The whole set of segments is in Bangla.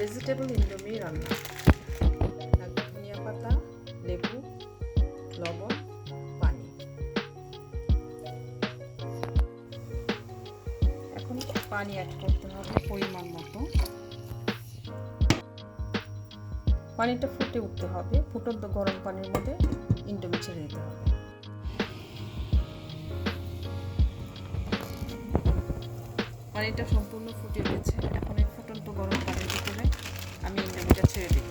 ভেজিটেবল ইন্ডোমি রান্না। লাগবে ধনিয়া পাতা, লেবু, লবণ, পানি। এখন পানি অ্যাড করতে হবে পরিমাণ মতো। পানিটা ফুটে উঠতে হবে। ফুটন্ত গরম পানির মধ্যে ইন্ডোমি ছেড়ে দিতে হবে। পানিটা সম্পূর্ণ ফুটে গেছে। এখন এই ফুটন্ত গরম পানির ভিতরে আমি ইন্ডোমিটা ছেড়ে দিব।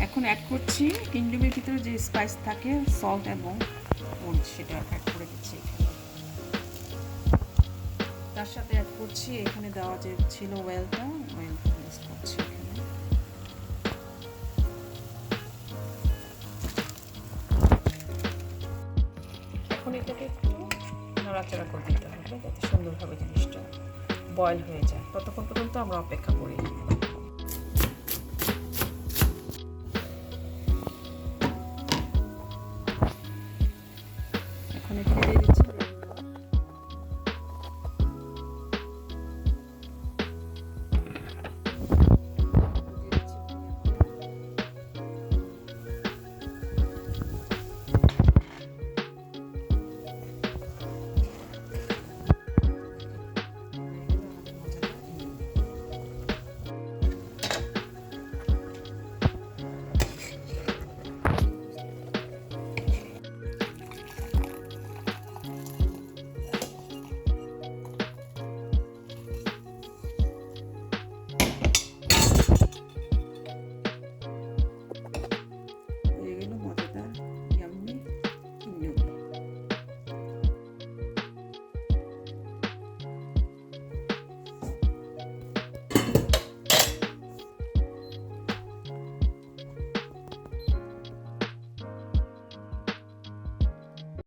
এখন অ্যাড করছি ইন্ডোমির ভিতরে যে স্পাইস থাকে, সল্ট এবং মরিচ, সেটা অ্যাড করে দিচ্ছি এখানে। তার সাথে অ্যাড করছি এখানে দেওয়া যে ছিল ওয়েলটা মিক্স করছি এখানে। এখন এটাকে একটু নাড়াচাড়া করে দিতে হবে যাতে সুন্দরভাবে জিনিসটা বয়েল হয়ে যায়। ততক্ষণ পর্যন্ত আমরা অপেক্ষা করি।